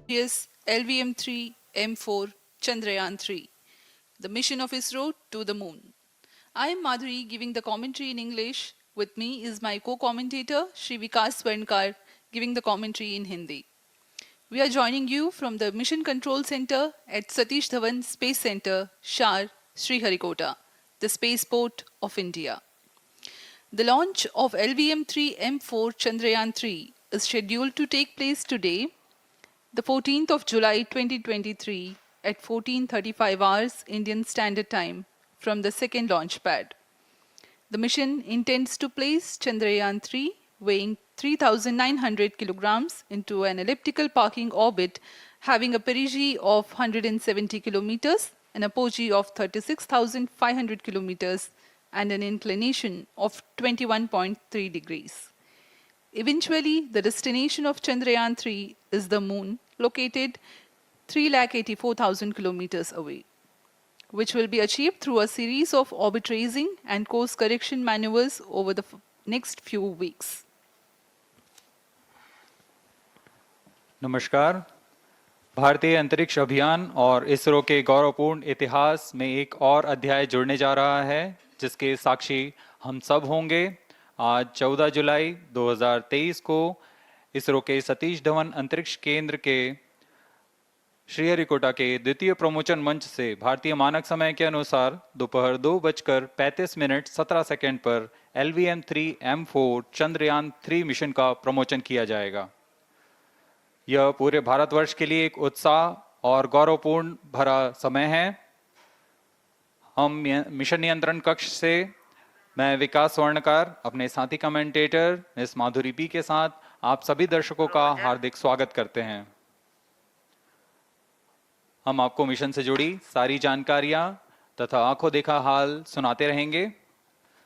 Yes, LVM-3 M4 Chandrayaan-3, the mission of ISRO to the moon. I am Madhuri giving the commentary in English. With me is my co-commentator Shri Vikas Swarnkar giving the commentary in Hindi. We are joining you from the Mission Control Center at Satish Dhawan Space Center, Shar, Sriharikota, the spaceport of India. The launch of LVM-3 M4 Chandrayaan-3 is scheduled to take place today, the 14th of July 2023 at 14:35 hours Indian Standard Time from the second launch pad. The mission intends to place Chandrayaan-3 weighing 3,900 kilograms into an elliptical parking orbit having a perigee of 170 kilometers, an apogee of 36,500 kilometers, and an inclination of 21.3 degrees. Eventually, the destination of Chandrayaan-3 is the moon, located 384,000 kilometers away, which will be achieved through a series of orbit raising and course correction maneuvers over the next few weeks. नमस्कार। भारतीय अंतरिक्ष अभियान और इसरो के गौरवपूर्ण इतिहास में एक और अध्याय जुड़ने जा रहा है, जिसके साक्षी हम सब होंगे। आज 14 जुलाई 2023 को इसरो के सतीश धवन अंतरिक्ष केंद्र के श्रीहरिकोटा के द्वितीय प्रमोचन मंच से भारतीय मानक समय के अनुसार दोपहर 2:35 पर LVM-3 M4 चंद्रयान-3 मिशन का प्रमोचन किया जाएगा। यह पूरे भारतवर्ष के लिए एक उत्साह और गौरवपूर्ण भरा समय है। हम मिशन नियंत्रण कक्ष से मैं विकास स्वर्णकार, अपने साथी कमेंटेटर मिस माधुरी पी के साथ आप सभी दर्शकों का हार्दिक स्वागत करते हैं। हम आपको मिशन से जुड़ी सारी जानकारियां तथा आंखों देखा हाल सुनाते रहेंगे,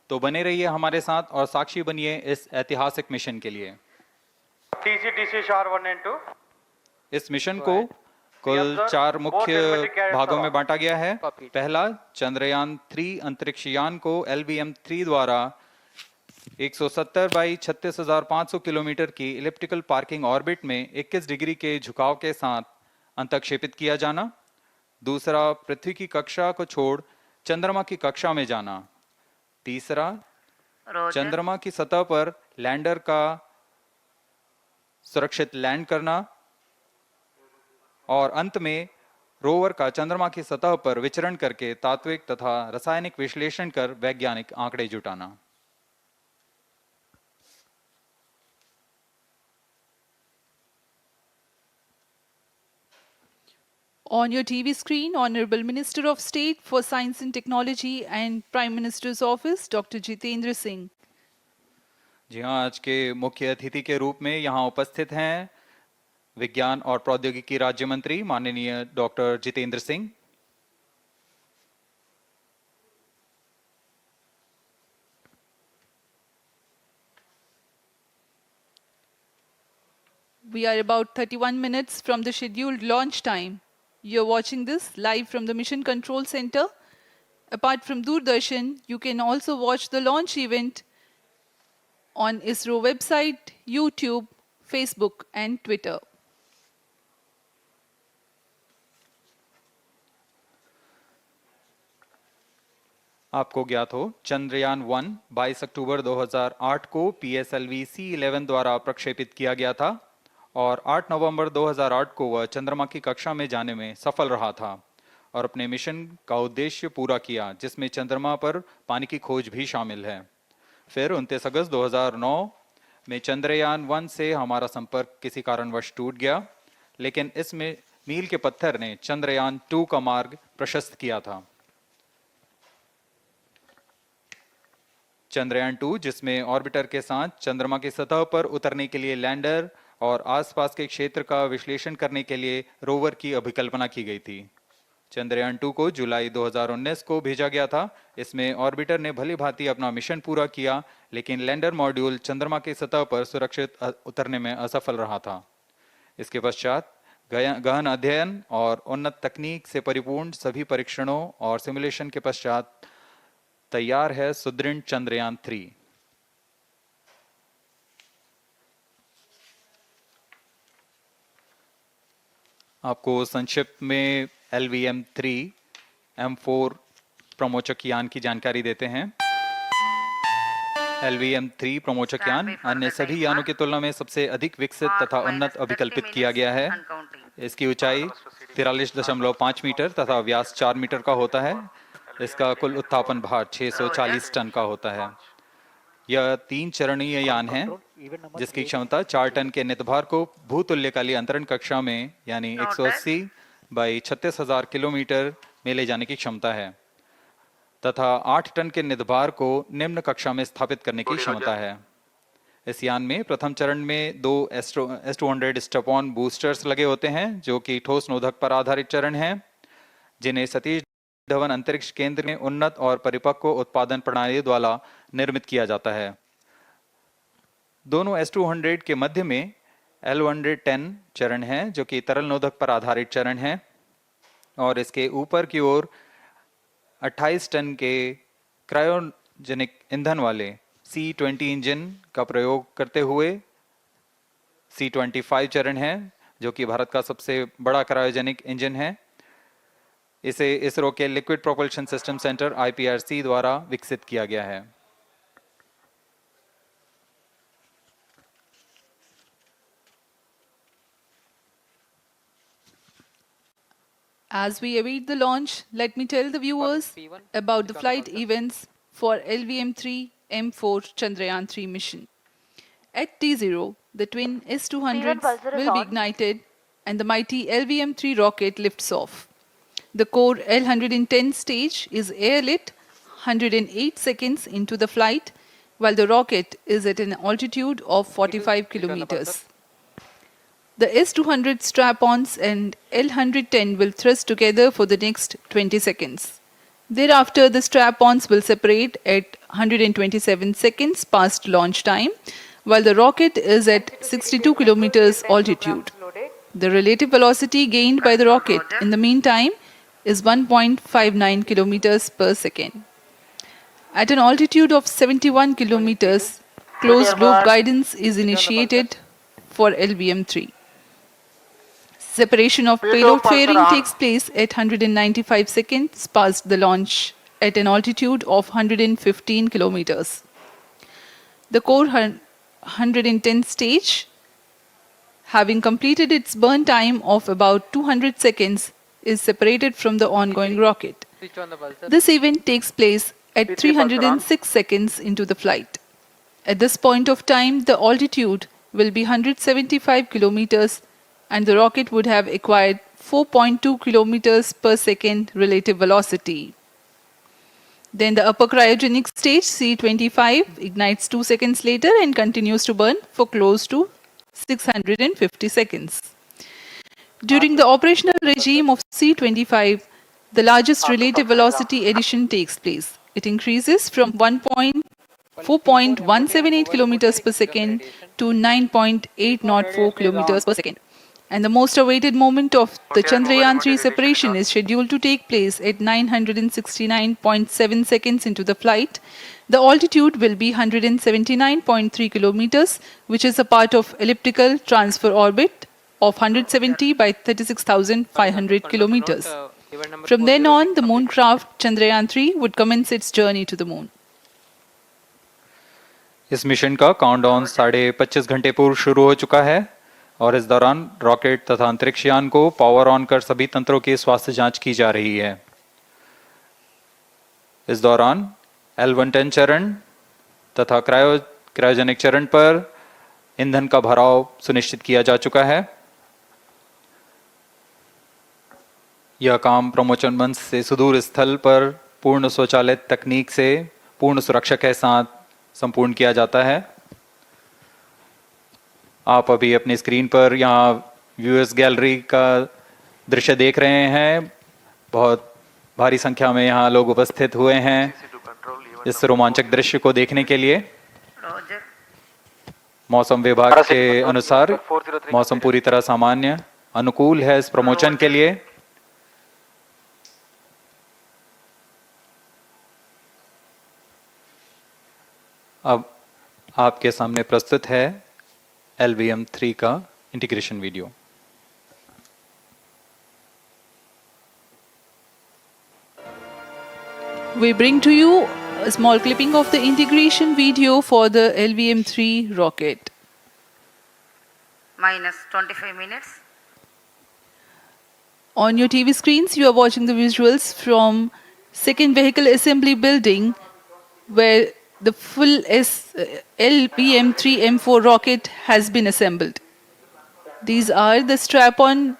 तो बने रहिए हमारे साथ और साक्षी बनिए इस ऐतिहासिक मिशन के लिए। TC शार 1 and 2। इस मिशन को कुल 4 मुख्य भागों में बांटा गया है। पहला, चंद्रयान-3 अंतरिक्ष यान को LVM-3 द्वारा 170 बाई 36,500 किलोमीटर की इलिप्टिकल पार्किंग ऑर्बिट में 21 डिग्री के झुकाव के साथ अंतक्षेपित किया जाना। दूसरा, पृथ्वी की कक्षा को छोड़ चंद्रमा की कक्षा में जाना। तीसरा, चंद्रमा की सतह पर लैंडर का सुरक्षित लैंड करना। और अंत में रोवर का चंद्रमा की सतह पर विचरण करके तात्विक तथा रासायनिक विश्लेषण कर वैज्ञानिक आंकड़े जुटाना। On your TV screen, Honorable Minister of State for Science and Technology and Prime Minister's Office, Dr. Jitendra Singh. जी हाँ, आज के मुख्य अतिथि के रूप में यहाँ उपस्थित हैं विज्ञान और प्रौद्योगिकी राज्य मंत्री माननीय doctor Jitendra Singh. We are about 31 minutes from the scheduled launch time. You're watching this live from the Mission Control Center. Apart from Doordarshan, you can also watch the launch event on ISRO website, YouTube, Facebook, and Twitter. आपको ज्ञात हो, चंद्रयान-1 22 अक्टूबर 2008 को PSLV C11 द्वारा प्रक्षेपित किया गया था और 8 नवंबर 2008 को वह चंद्रमा की कक्षा में जाने में सफल रहा था और अपने मिशन का उद्देश्य पूरा किया, जिसमें चंद्रमा पर पानी की खोज भी शामिल है। फिर 29 अगस्त 2009 में चंद्रयान-1 से हमारा संपर्क किसी कारणवश टूट गया, लेकिन इसमें मील के पत्थर ने चंद्रयान-2 का मार्ग प्रशस्त किया था। चंद्रयान-2, जिसमें ऑर्बिटर के साथ चंद्रमा की सतह पर उतरने के लिए लैंडर और आसपास के क्षेत्र का विश्लेषण करने के लिए रोवर की अभिकल्पना की गई थी। चंद्रयान-2 को जुलाई 2019 को भेजा गया था। इसमें ऑर्बिटर ने भली भांति अपना मिशन पूरा किया, लेकिन लैंडर मॉड्यूल चंद्रमा की सतह पर सुरक्षित उतरने में असफल रहा था। इसके पश्चात गहन अध्ययन और उन्नत तकनीक से परिपूर्ण सभी परीक्षणों और सिमुलेशन के पश्चात तैयार है सुदृढ़ चंद्रयान-3। आपको संक्षिप्त में LVM-3 M4 प्रमोचक यान की जानकारी देते हैं। LVM-3 प्रमोचक यान अन्य सभी यानों की तुलना में सबसे अधिक विकसित तथा उन्नत अभिकल्पित किया गया है। इसकी ऊंचाई 43.5 मीटर तथा व्यास 4 मीटर का होता है। इसका कुल उत्थापन भार 640 टन का होता है। यह 3 चरणीय यान है जिसकी क्षमता 4 टन के नितभार को भूतुल्यकालीय अंतरण कक्षा में यानी 180 बाई 36,000 किलोमीटर में ले जाने की क्षमता है तथा 8 टन के नितभार को निम्न कक्षा में स्थापित करने की क्षमता है। इस यान में प्रथम चरण में 2 S-200 स्टेपॉन बूस्टर्स लगे होते हैं जो कि ठोस नोदक पर आधारित चरण हैं जिन्हें सतीश धवन अंतरिक्ष केंद्र में उन्नत और परिपक्व उत्पादन प्रणाली द्वारा निर्मित किया जाता है। दोनों S-200 के मध्य में L-110 चरण है जो कि तरल नोदक पर आधारित चरण है और इसके ऊपर की ओर 28 टन के क्रायोजेनिक ईंधन वाले C-20 इंजन का प्रयोग करते हुए C-25 चरण है जो कि भारत का सबसे बड़ा क्रायोजेनिक इंजन है। इसे इसरो के liquid propulsion system centre IPRC द्वारा विकसित किया गया है। As we await the launch, let me tell the viewers about the flight events for LVM-3 M4 Chandrayaan-3 mission. At T0, the twin S-200s will be ignited and the mighty LVM-3 rocket lifts off. The core L-110 stage is airlit 108 seconds into the flight, while the rocket is at an altitude of 45 kilometers. The S-200 strap-ons and L-110 will thrust together for the next 20 seconds. Thereafter, the strap-ons will separate at 127 seconds past launch time, while the rocket is at 62 kilometers altitude. The relative velocity gained by the rocket in the meantime is 1.59 kilometers per second. At an altitude of 71 kilometers, closed-loop guidance is initiated for LVM-3. Separation of payload fairing takes place at 195 seconds past the launch at an altitude of 115 kilometers. The core 110 stage, having completed its burn time of about 200 seconds, is separated from the ongoing rocket. This event takes place at 306 seconds into the flight. At this point of time, the altitude will be 175 kilometers and the rocket would have acquired 4.2 kilometers per second relative velocity. Then the upper cryogenic stage, C-25, ignites 2 seconds later and continues to burn for close to 650 seconds. During the operational regime of C-25, the largest relative velocity addition takes place. It increases from 4.178 kilometers per second to 9.804 kilometers per second. And the most awaited moment of the Chandrayaan-3 separation is scheduled to take place at 969.7 seconds into the flight. The altitude will be 179.3 kilometers, which is a part of elliptical transfer orbit of 170 by 36,500 kilometers. From then on, the mooncraft Chandrayaan-3 would commence its journey to the moon. इस mission का countdown 25.5 घंटे पूर्व शुरू हो चुका है और इस दौरान रॉकेट तथा अंतरिक्ष यान को पावर ऑन कर सभी तंत्रों की स्वास्थ्य जांच की जा रही है। इस दौरान L-110 चरण तथा क्रायोजेनिक चरण पर ईंधन का भराव सुनिश्चित किया जा चुका है। यह काम प्रमोचन मंच से सुदूर स्थल पर पूर्ण स्वचालित तकनीक से पूर्ण सुरक्षा के साथ संपूर्ण किया जाता है। आप अभी अपनी स्क्रीन पर यहाँ व्यूअर्स गैलरी का दृश्य देख रहे हैं। बहुत भारी संख्या में यहाँ लोग उपस्थित हुए हैं इस रोमांचक दृश्य को देखने के लिए। मौसम विभाग के अनुसार मौसम पूरी तरह सामान्य अनुकूल है इस प्रमोशन के लिए। अब आपके सामने प्रस्तुत है LVM-3 का integration video. We bring to you a small clipping of the integration video for the LVM-3 rocket. minus 25 minutes. On your TV screens, you are watching the visuals from second vehicle assembly building where the full LVM-3M4 rocket has been assembled. These are the strap-on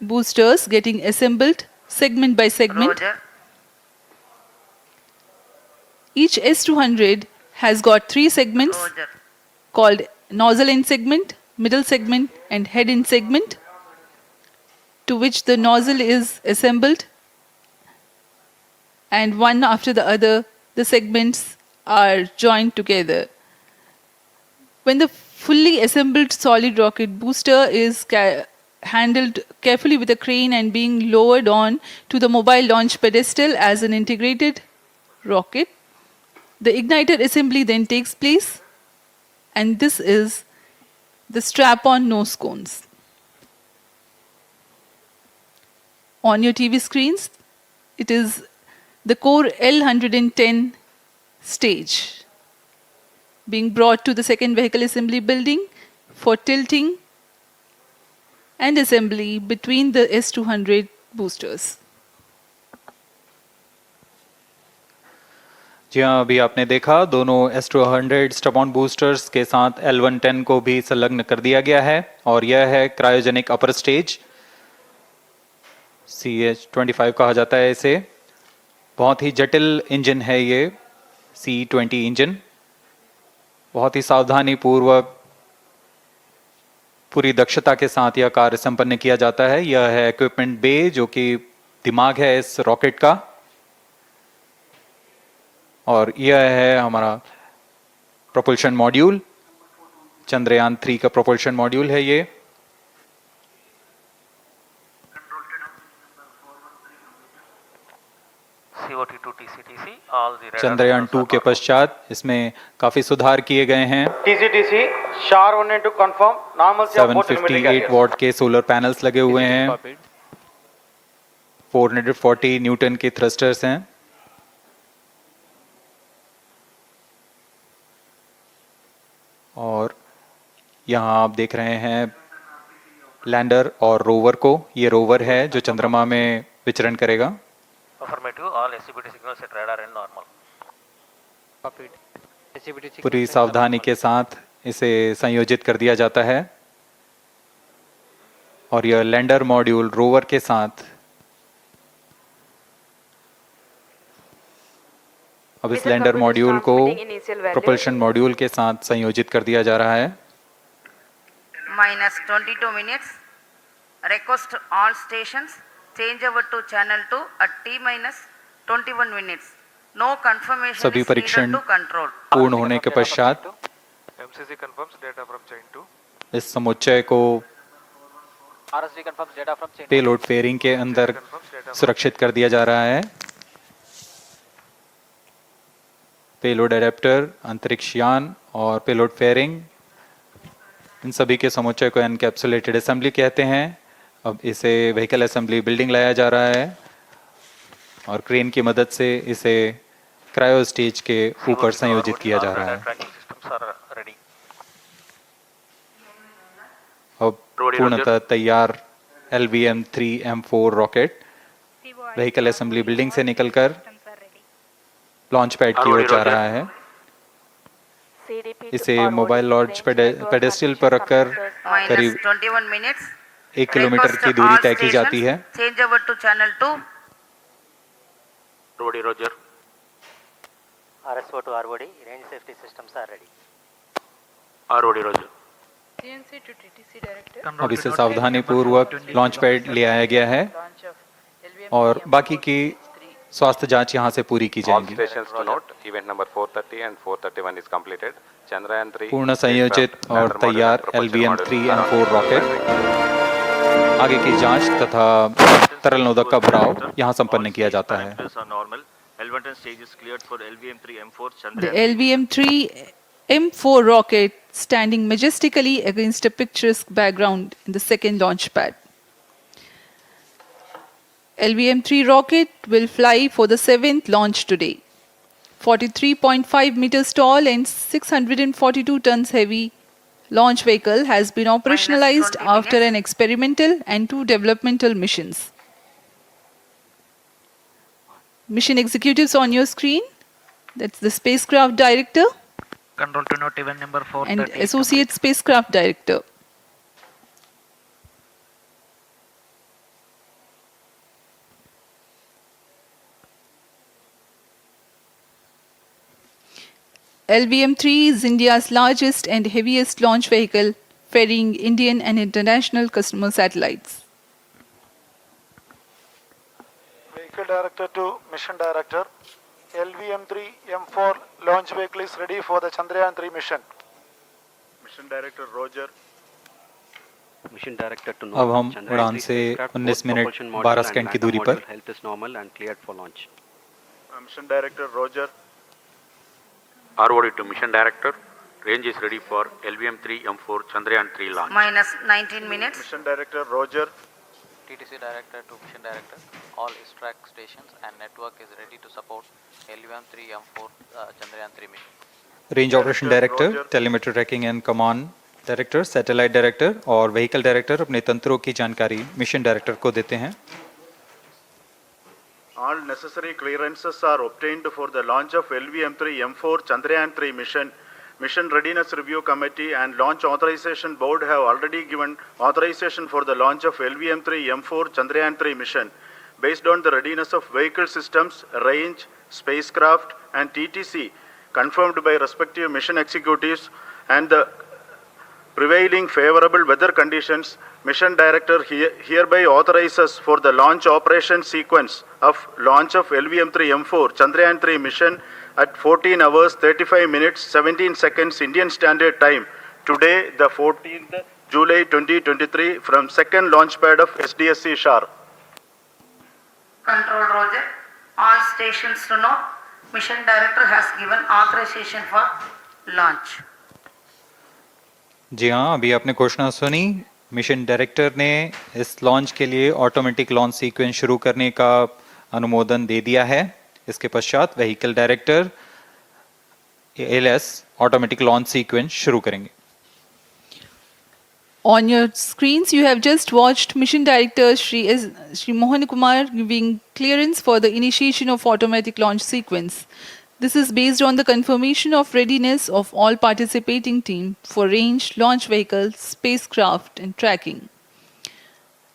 boosters getting assembled segment by segment. Roger. Each S200 has got 3 segments Roger. called nozzle end segment, middle segment, and head end segment, to which the nozzle is assembled, and one after the other, the segments are joined together. When the fully assembled solid rocket booster is handled carefully with a crane and being lowered on to the mobile launch pedestal as an integrated rocket, the igniter assembly then takes place, and this is the strap-on nose cones. On your TV screens, it is the core L110 stage being brought to the second vehicle assembly building for tilting and assembly between the S200 boosters. जी हाँ, अभी आपने देखा दोनों S200 stub-on boosters के साथ L110 को भी संलग्न कर दिया गया है और यह है क्रायोजेनिक अपर स्टेज, CH-25 कहा जाता है इसे। बहुत ही जटिल इंजन है ये C-20 इंजन। बहुत ही सावधानी पूर्वक पूरी दक्षता के साथ यह कार्य संपन्न किया जाता है। यह है इक्विपमेंट बे जो कि दिमाग है इस रॉकेट का, और यह है हमारा प्रोपल्शन मॉड्यूल, चंद्रयान 3 का प्रोपल्शन मॉड्यूल है ये। चंद्रयान 2 के पश्चात इसमें काफी सुधार किए गए हैं। TCTC SHAR 192 confirm normalcy of both limiting 758 carriers. What के सोलर पैनल्स लगे हुए हैं, 440 न्यूटन के थ्रस्टर्स हैं। और यहाँ आप देख रहे हैं लैंडर और रोवर को। ये रोवर है जो चंद्रमा में विचरण करेगा। पूरी सावधानी के साथ इसे संयोजित कर दिया जाता है और यह लैंडर मॉड्यूल रोवर के साथ अब इस लैंडर मॉड्यूल को प्रोपल्शन मॉड्यूल के साथ संयोजित कर दिया जा रहा है। minus 22 minutes. Request all stations change over to channel 2 at T minus 21 minutes. No confirmation सभी is needed परीक्षण to control. पूर्ण होने के पश्चात MCC confirms data from chain 2. इस समुच्चय को RSV confirms data from chain. Payload fairing के अंदर सुरक्षित कर दिया जा रहा है। पेलोड एडेप्टर, अंतरिक्ष यान और पेलोड फेयरिंग, इन सभी के समुच्चय को एनकैप्सुलेटेड असेंबली कहते हैं। अब इसे व्हीकल असेंबली बिल्डिंग लाया जा रहा है और क्रेन की मदद से इसे क्रायो स्टेज के ऊपर संयोजित किया जा रहा है। अब पूर्णतः तैयार LVM-3M4 rocket vehicle assembly building से निकलकर लॉन्च पैड की ओर जा रहा है। इसे मोबाइल लॉन्च पेडेस्टल पर रखकर Minus करीब 21 minutes. 1 किलोमीटर Request की दूरी all तय की जाती है। stations change over to channel 2. Roger. RSO to ROD, range safety systems are ready. Roger. CNC to TTC director. अब इसे सावधानी पूर्वक लॉन्च पैड ले आया गया है Launch of LVM और बाकी की स्वास्थ्य जांच यहां से पूरी की All जाएंगी। stations to note, event number 430 and 431 is completed. Chandrayaan 3 पूर्ण संयोजित और तैयार LVM-3M4 रॉकेट आगे की जांच तथा तरल नोदक का भराव यहां संपन्न किया जाता है। The LVM-3M4 rocket standing majestically against a picturesque background in the second launch pad. LVM-3 rocket will fly for the 7th launch today. 43.5 meters tall and 642 tons heavy launch vehicle has been operationalized 20 after minutes. an experimental and 2 developmental missions. Mission executives on your screen. That's the spacecraft director Control to note event number 430. and associate spacecraft director. LVM-3 is India's largest and heaviest launch vehicle, ferrying Indian and international customer satellites. Vehicle Director to Mission Director. LVM-3 M4 launch vehicle is ready for the Chandrayaan-3 mission. Mission Director Roger. Mission Director to अब हम उड़ान से 19 minute 12 second की दूरी पर health is normal and cleared for launch. Mission Director Roger. ROD to Mission Director. Range is ready for LVM-3 M4 Chandrayaan-3 launch. minus 19 minutes. Mission Director Roger. TTC Director to Mission Director. All track stations and network is ready to support LVM-3 M4 Chandrayaan-3 mission. Range operation director, telemetry tracking and command director, satellite director और vehicle director अपने तंत्रों की जानकारी mission director को देते हैं. All necessary clearances are obtained for the launch of LVM-3 M4 Chandrayaan-3 mission. Mission Readiness Review Committee and Launch Authorization Board have already given authorization for the launch of LVM-3 M4 Chandrayaan-3 mission. Based on the readiness of vehicle systems, range, spacecraft and TTC confirmed by respective mission executives and the prevailing favorable weather conditions, Mission Director hereby authorizes for the launch operation sequence of launch of LVM-3 M4 Chandrayaan-3 mission at 14 hours 35 minutes 17 seconds Indian Standard Time today, the 14th July 2023 from second launch pad of SDSC Shar. Control Roger. All stations to know. Mission Director has given authorization for launch. जी हाँ, अभी आपने घोषणा सुनी. Mission director ने इस launch के लिए automatic launch sequence शुरू करने का अनुमोदन दे दिया है. इसके पश्चात vehicle director LS automatic launch sequence शुरू करेंगे. On your screens, you have just watched Mission Director Shri Mohan Kumar giving clearance for the initiation of automatic launch sequence. This is based on the confirmation of readiness of all participating team for range, launch vehicles, spacecraft and tracking.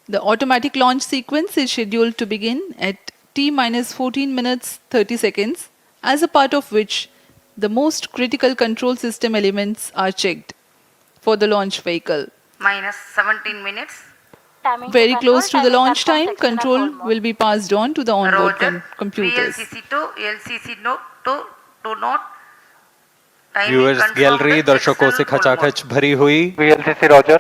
The automatic launch sequence is scheduled to begin at T-14 minutes 30 seconds, as a part of which the most critical control system elements are checked for the launch vehicle. Minus 17 minutes. Very close to the launch time, control will be passed on to the onboard Roger. computers. VLCC to LCC note to note. Timing viewers confirmed gallery with दर्शकों से external full खचाखच भरी हुई. VLCC Roger.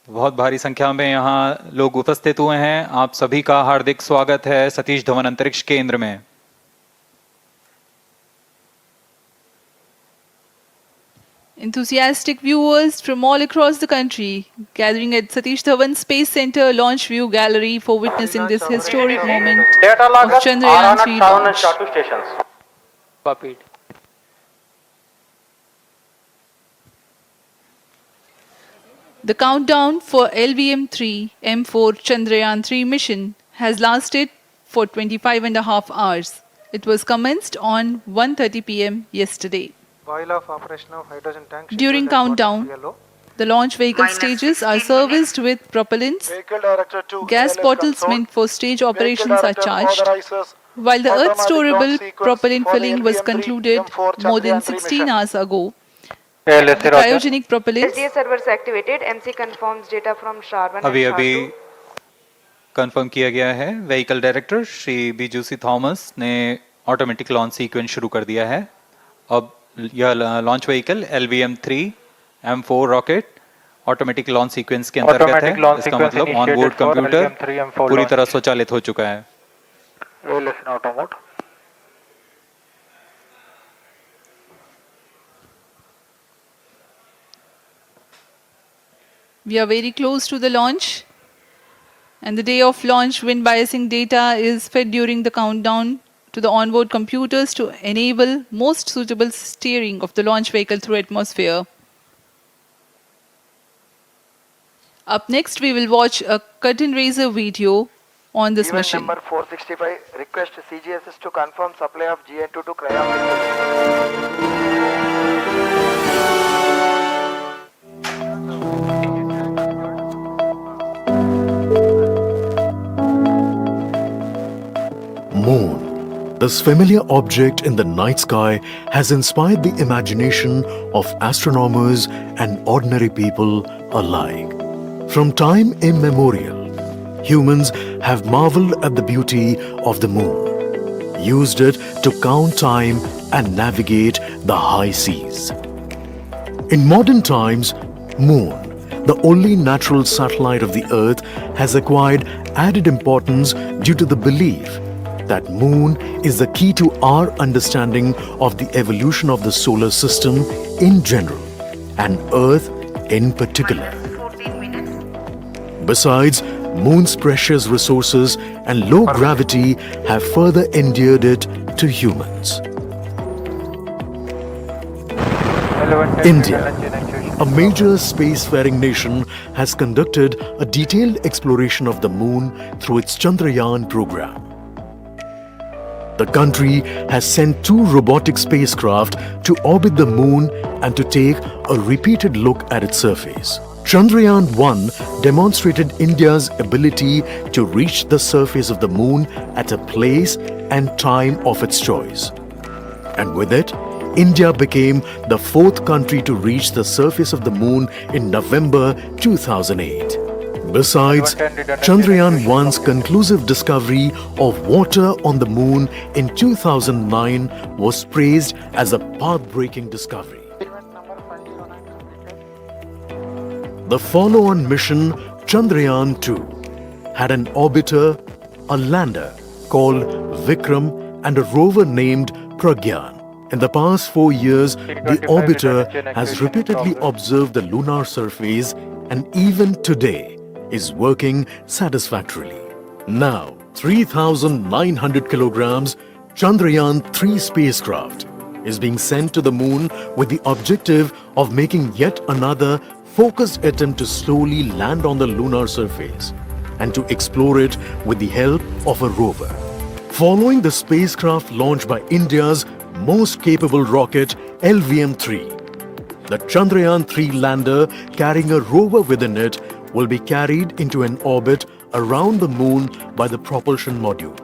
बहुत भारी संख्या में यहाँ लोग उपस्थित हुए हैं. आप सभी का हार्दिक स्वागत है सतीश धवन अंतरिक्ष केंद्र में. Enthusiastic viewers from all across the country gathering at Satish Dhawan Space Center Launch View Gallery for witnessing this historic moment Data of logger, Chandrayaan 3 7 and launch. Shatu stations. Copied. The countdown for LVM-3 M4 Chandrayaan 3 mission has lasted for 25 and a half hours. It was commenced on 1:30 p.m. yesterday. While of operation of hydrogen tank. During countdown, the launch vehicle Minus stages are 16 serviced with propellants. Vehicle Director to Gas ALS bottles console. meant for stage Vehicle operations are Director charged, authorizes while the Earth automatic launch storable sequence propellant for the filling was LVM-3 concluded M4 more than Chandrayaan 3 16 mission. hours ago. ALS Roger. Cryogenic propellants SDA servers activated. MC confirms data from SHAR-1 अभी and अभी SHAR-2. Confirm किया गया है. Vehicle director Shri बीजूसी Thomas ने automatic launch sequence शुरू कर दिया है. अब यह launch vehicle LVM-3 M4 rocket automatic launch sequence के अंतर्गत है. Automatic launch इसका sequence मतलब initiated onboard for computer LVM-3 M4 पूरी launch. तरह स्वचालित हो चुका है. ALS in auto mode. We are very close to the launch. And the day of launch, wind biasing data is fed during the countdown to the onboard computers to enable most suitable steering of the launch vehicle through atmosphere. Up next, we will watch a curtain raiser video on this Event mission. number 465, request CGSS to confirm supply of GN2 to cryogenic. Moon. This familiar object in the night sky has inspired the imagination of astronomers and ordinary people alike. From time immemorial, humans have marveled at the beauty of the moon, used it to count time and navigate the high seas. In modern times, Moon, the only natural satellite of the Earth, has acquired added importance due to the belief that Moon is the key to our understanding of the evolution of the solar system in general and Earth in particular. 14 minutes. Besides, Moon's precious resources and low gravity have further endeared it to humans. India, a major spacefaring nation, has conducted a detailed exploration of the Moon through its Chandrayaan program. The country has sent 2 robotic spacecraft to orbit the Moon and to take a repeated look at its surface. Chandrayaan-1 demonstrated India's ability to reach the surface of the Moon at a place and time of its choice. And with it, India became the 4th country to reach the surface of the Moon in November 2008. Besides, Chandrayaan-1's conclusive discovery of water on the Moon in 2009 was praised as a path-breaking discovery. The follow-on mission, Chandrayaan-2, had an orbiter, a lander called Vikram, and a rover named Pragyan. In the past 4 years, the orbiter has repeatedly observed the lunar surface and even today is working satisfactorily. Now, 3,900 kilograms Chandrayaan-3 spacecraft is being sent to the Moon with the objective of making yet another focused attempt to slowly land on the lunar surface and to explore it with the help of a rover. Following the spacecraft launched by India's most capable rocket, LVM-3, the Chandrayaan-3 lander carrying a rover within it will be carried into an orbit around the Moon by the propulsion module.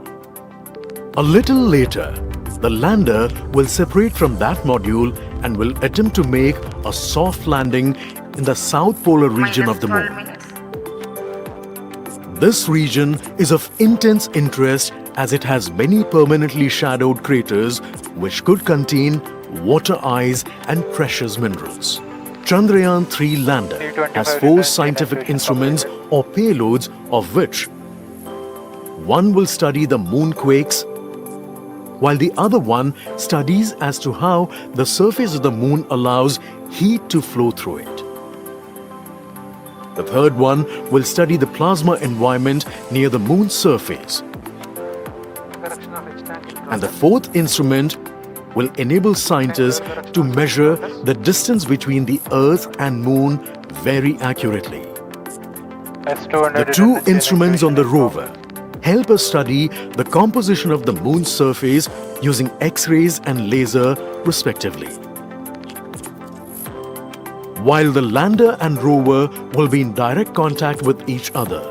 A little later, the lander will separate from that module and will attempt to make a soft landing in the south polar region of the -12 Moon. minutes. This region is of intense interest as it has many permanently shadowed craters which could contain water ice and precious minerals. Chandrayaan-3 lander has 4 scientific instruments or payloads, of which one will study the moonquakes, while the other one studies as to how the surface of the Moon allows heat to flow through it. The third one will study the plasma environment near the Moon's surface. And the 4th instrument will enable scientists to measure the distance between the Earth and Moon very accurately. The 2 instruments on the rover help us study the composition of the Moon's surface using X-rays and laser respectively. While the lander and rover will be in direct contact with each other.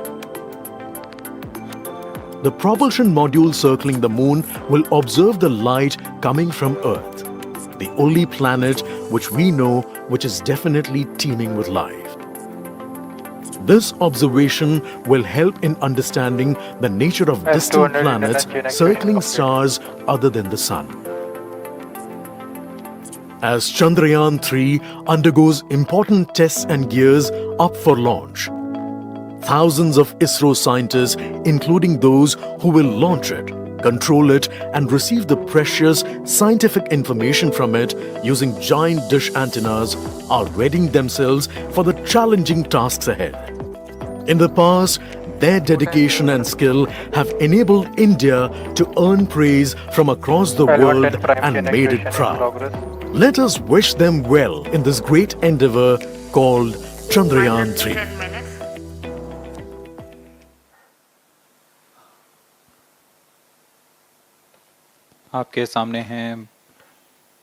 The propulsion module circling the Moon will observe the light coming from Earth, the only planet which we know which is definitely teeming with life. This observation will help in understanding the nature of distant planets circling stars other than the Sun. As Chandrayaan-3 undergoes important tests and gears up for launch, thousands of ISRO scientists, including those who will launch it, control it, and receive the precious scientific information from it using giant dish antennas, are readying themselves for the challenging tasks ahead. In the past, Their dedication and skill have enabled India to earn praise from across the world and made it proud. Let us wish them well in this great endeavor called Chandrayaan 3. 10 minutes. आपके सामने हैं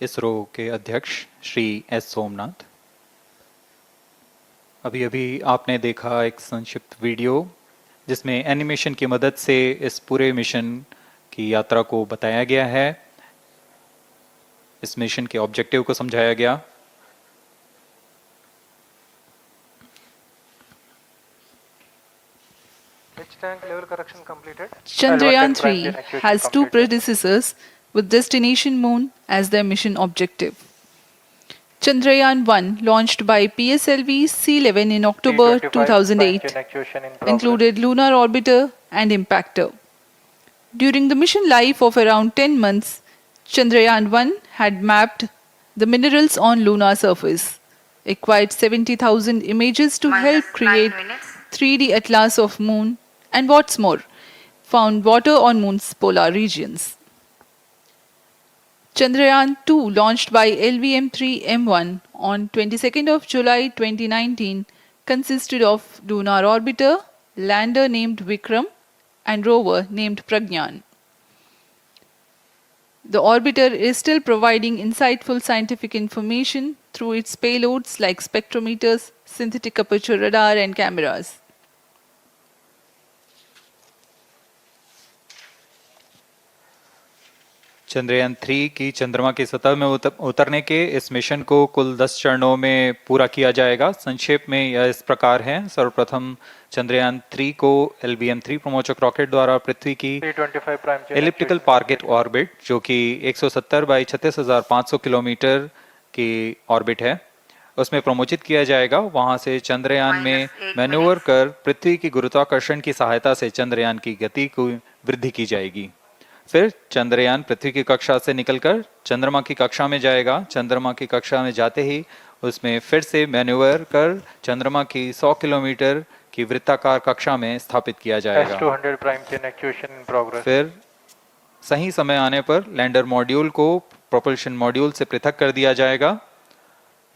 इसरो के अध्यक्ष Shri S Somnath. अभी अभी आपने देखा एक संक्षिप्त वीडियो जिसमें एनिमेशन की मदद से इस पूरे मिशन की यात्रा को बताया गया है, इस मिशन के ऑब्जेक्टिव को समझाया गया। Which tank level correction completed? Chandrayaan 3 has two predecessors with destination moon as their mission objective. Chandrayaan 1, launched by PSLV C11 in October 2008, included lunar orbiter and impactor. During the mission life of around 10 months, Chandrayaan 1 had mapped the minerals on lunar surface, acquired 70,000 images to help create 3D atlas of moon, and what's more, found water on moon's polar regions. Chandrayaan 2, launched by LVM-3 on 22nd of July 2019, consisted of lunar orbiter, lander named Vikram, and rover named Pragyan. The orbiter is still providing insightful scientific information through its payloads like spectrometers, synthetic aperture radar, and cameras. Chandrayaan 3 की चंद्रमा की सतह में उतरने के इस mission को कुल 10 चरणों में पूरा किया जाएगा। संक्षेप में यह इस प्रकार है। सर्वप्रथम चंद्रयान 3 को LVM-3 प्रमोचक रॉकेट द्वारा पृथ्वी की एलिप्टिकल टारगेट ऑर्बिट, जो कि 170 बाई 36,500 किलोमीटर की ऑर्बिट है, उसमें प्रमोचित किया जाएगा। वहां से चंद्रयान में मैन्यूवर कर पृथ्वी की गुरुत्वाकर्षण की सहायता से चंद्रयान की गति को वृद्धि की जाएगी। फिर चंद्रयान पृथ्वी की कक्षा से निकलकर चंद्रमा की कक्षा में जाएगा। चंद्रमा की कक्षा में जाते ही उसमें फिर से मैन्यूवर कर चंद्रमा की 100 किलोमीटर की वृत्ताकार कक्षा में स्थापित किया जाएगा। फिर सही समय आने पर लैंडर मॉड्यूल को प्रोपल्शन मॉड्यूल से पृथक कर दिया जाएगा।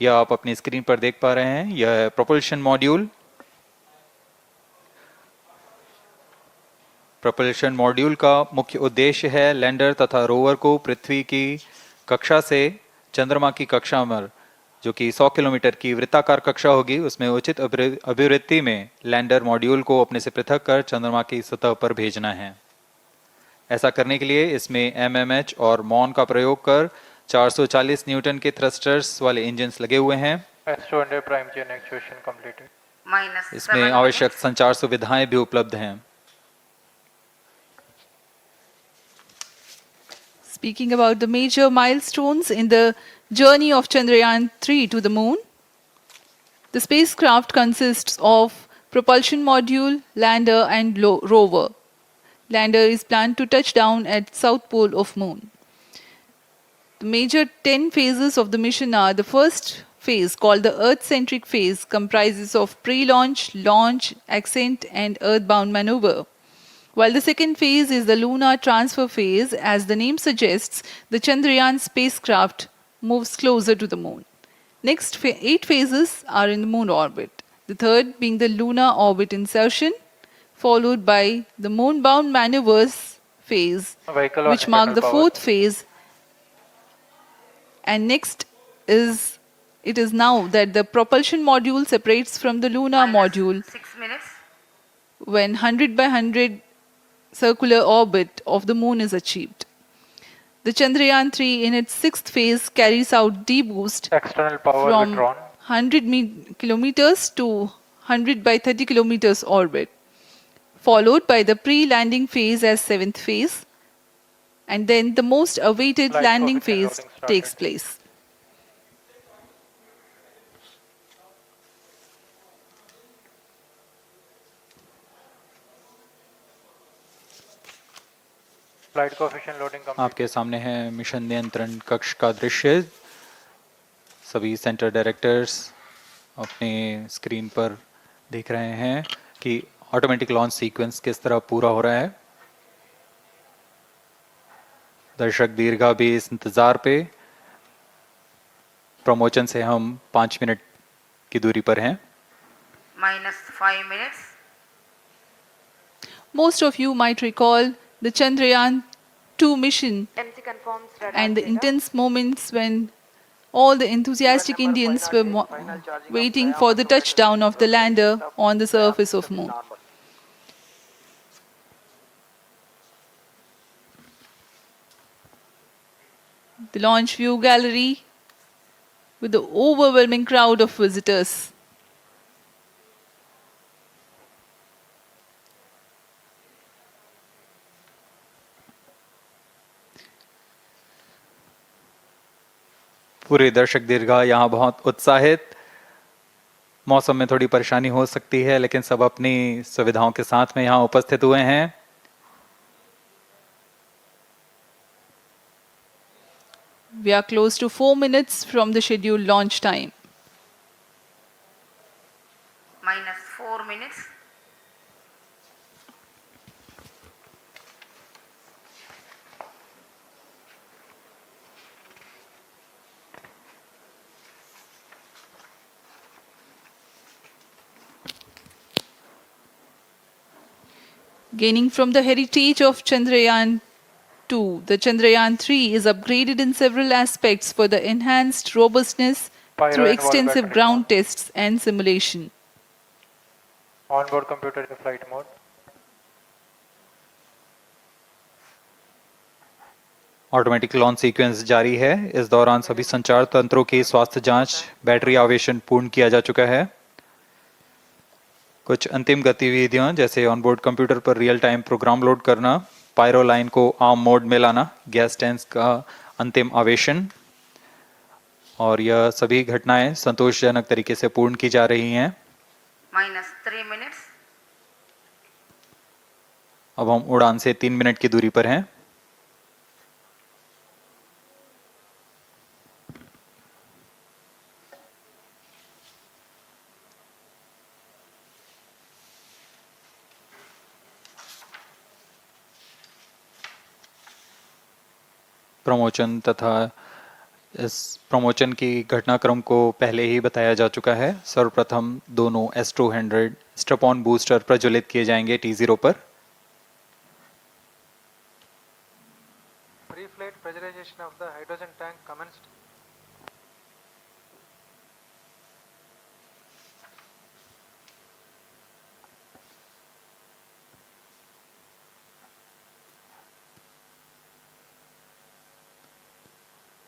यह आप अपनी स्क्रीन पर देख पा रहे हैं, यह है प्रोपल्शन मॉड्यूल। प्रोपल्शन मॉड्यूल का मुख्य उद्देश्य है लैंडर तथा रोवर को पृथ्वी की कक्षा से चंद्रमा की कक्षा में, जो कि 100 किलोमीटर की वृत्ताकार कक्षा होगी, उसमें उचित अभिवृत्ति में लैंडर मॉड्यूल को अपने से पृथक कर चंद्रमा की सतह पर भेजना है। ऐसा करने के लिए इसमें MMH और MON का प्रयोग कर 440 न्यूटन के थ्रस्टर्स वाले इंजन्स लगे हुए हैं। इसमें आवश्यक संचार सुविधाएं भी उपलब्ध हैं। Speaking about the major milestones in the journey of Chandrayaan 3 to the moon, the spacecraft consists of propulsion module, lander, and rover. Lander is planned to touch down at south pole of moon. The major 10 phases of the mission are: the first phase, called the Earth-centric phase, comprises of pre-launch, launch, ascent, and earthbound maneuver. While the second phase is the lunar transfer phase, as the name suggests, the Chandrayaan spacecraft moves closer to the moon. Next 8 phases are in the moon orbit. The third being the lunar orbit insertion, followed by the moon-bound maneuvers phase, which mark the fourth phase. And next it is now that the propulsion module separates from the lunar module 6 minutes. when 100 by 100 circular orbit of the moon is achieved. The Chandrayaan 3 in its 6th phase carries out D-boost from 100 kilometers to 100 by 30 kilometers orbit, followed by the pre-landing phase as 7th phase, and then the most awaited landing phase takes place. आपके सामने है mission नियंत्रण कक्ष का दृश्य। सभी centre directors अपने screen पर देख रहे हैं कि ऑटोमेटिक लॉन्च सीक्वेंस किस तरह पूरा हो रहा है। दर्शक दीर्घा भी इस इंतजार पे। प्रमोशन से हम 5 मिनट की दूरी पर हैं। -5 minutes. Most of you might recall the Chandrayaan 2 mission MC confirms radar and the data. intense moments when all the enthusiastic Number Indians 508, were final charging of waiting Gaya for the rocket touchdown of the lander on the Gaya surface of system Moon. normal. The launch view gallery with the overwhelming crowd of visitors. पूरे दर्शक दीर्घा यहाँ बहुत उत्साहित। मौसम में थोड़ी परेशानी हो सकती है लेकिन सब अपनी सुविधाओं के साथ में यहाँ उपस्थित हुए हैं। We are close to 4 minutes from the scheduled launch time. -4 minutes. Gaining from the heritage of Chandrayaan 2, the Chandrayaan 3 is upgraded in several aspects for the enhanced robustness through extensive ground tests and simulation. Onboard computer in flight mode. Automatic launch sequence जारी है। इस दौरान सभी संचार तंत्रों की स्वास्थ्य जांच, बैटरी आवेशन पूर्ण किया जा चुका है। कुछ अंतिम गतिविधियां जैसे ऑनबोर्ड कंप्यूटर पर रियल टाइम प्रोग्राम लोड करना, पायरो लाइन को आर्म मोड में लाना, गैस टैंक का अंतिम आवेशन, और यह सभी घटनाएं संतोषजनक तरीके से पूर्ण की जा रही हैं। -3 minutes. अब हम उड़ान से 3 मिनट की दूरी पर हैं। प्रमोशन तथा इस प्रमोशन की घटनाक्रम को पहले ही बताया जा चुका है। सर्वप्रथम दोनों S200 स्ट्रप-ऑन बूस्टर प्रज्वलित किए जाएंगे T0 पर। Pre-flight pressurization of the hydrogen tank commenced.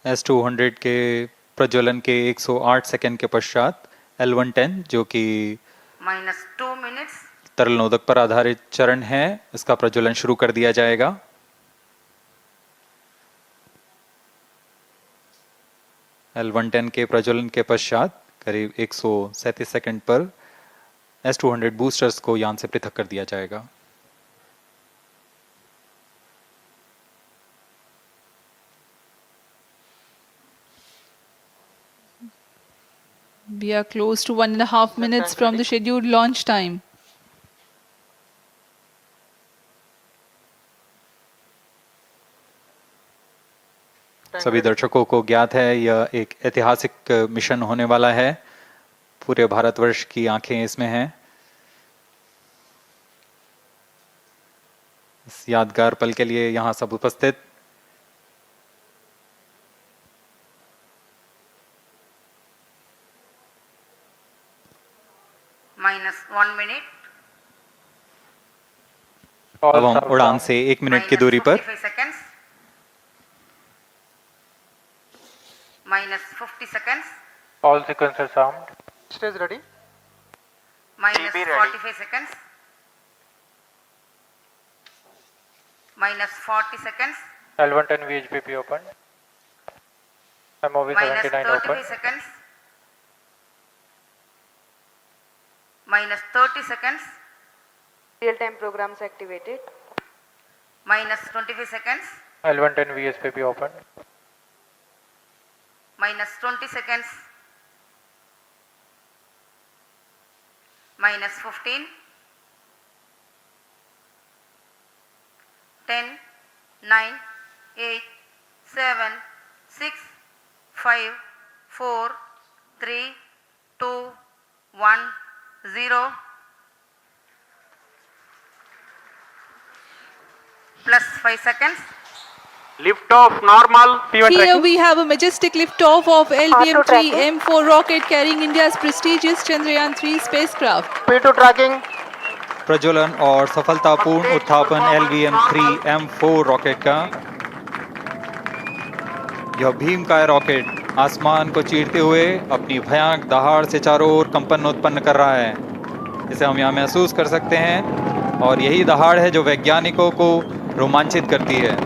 S200 के प्रज्वलन के 108 सेकंड के पश्चात L110 जो कि -2 minutes. तरल नोदक पर आधारित चरण है, इसका प्रज्वलन शुरू कर दिया जाएगा। L110 के प्रज्वलन के पश्चात करीब 137 सेकंड पर S200 बूस्टर्स को यान से पृथक कर दिया जाएगा। We are close to 1.5 minutes from the scheduled launch time. सभी दर्शकों को ज्ञात है यह एक ऐतिहासिक मिशन होने वाला है। पूरे भारतवर्ष की आंखें इसमें हैं। इस यादगार पल के लिए यहाँ सब उपस्थित। -1 minute. अब हम उड़ान से 1 मिनट की दूरी पर -45 seconds. -50 seconds. All sequencers armed. Stage ready. -45 seconds. -40 seconds. L110 VHPP open. MOV 79 -35 open. seconds. -30 seconds. Real-time programs activated. -25 seconds. L110 VSPP open. -20 seconds. -15. 10, 9, 8, 7, 6, 5, 4, 3, 2, 1, 0. Plus 5 seconds. Lift off normal. Here we have a majestic liftoff of LVM-3 M4 rocket carrying India's prestigious Chandrayaan-3 spacecraft. P2 tracking. प्रज्वलन और सफलतापूर्ण उत्थापन LVM-3 M4 rocket का। यह भीमकाय rocket आसमान को चीरते हुए अपनी भयानक दहाड़ से चारों ओर कंपन उत्पन्न कर रहा है। इसे हम यहाँ महसूस कर सकते हैं और यही दहाड़ है जो वैज्ञानिकों को रोमांचित करती है।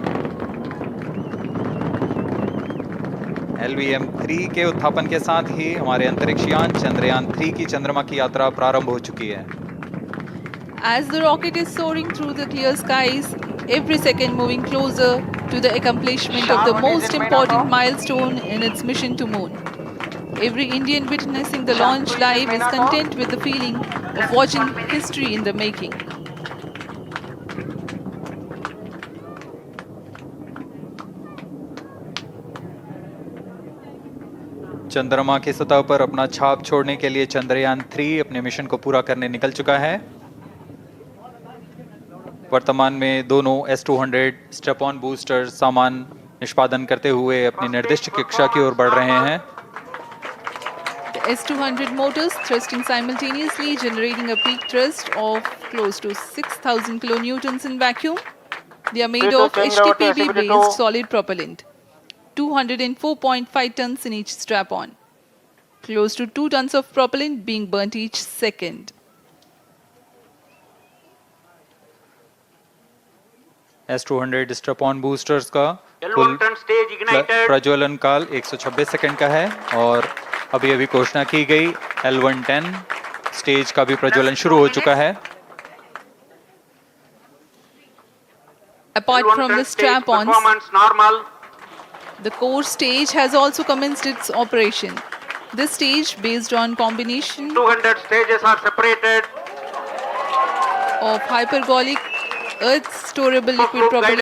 LVM-3 के उत्थापन के साथ ही हमारे अंतरिक्ष यान चंद्रयान-3 की चंद्रमा की यात्रा प्रारंभ हो चुकी है। As the rocket is soaring through the clear skies, every second moving closer to the accomplishment of the most important milestone in its mission to moon. Every Indian witnessing the launch live is content with the feeling of watching history in the making. चंद्रमा की सतह पर अपना छाप छोड़ने के लिए चंद्रयान-3 अपने मिशन को पूरा करने निकल चुका है। वर्तमान में दोनों S-200 स्ट्रैप-ऑन बूस्टर सामान निष्पादन करते हुए अपनी निर्दिष्ट कक्षा की ओर बढ़ रहे हैं। The S-200 motors thrusting simultaneously, generating a peak thrust of close to 6,000 kilonewtons in vacuum. They are made of HTPB-based solid propellant. 204.5 tons in each strap-on. Close to 2 tons of propellant being burnt each second. S-200 strap-on boosters का कुल प्रज्वलन काल 126 second का है और अभी अभी घोषणा की गई L110 स्टेज का भी प्रज्वलन शुरू हो चुका है। Apart from the strap-ons, the core stage has also commenced its operation. This stage, based on combination 200 stages are separated. of hypergolic earth storable liquid propellant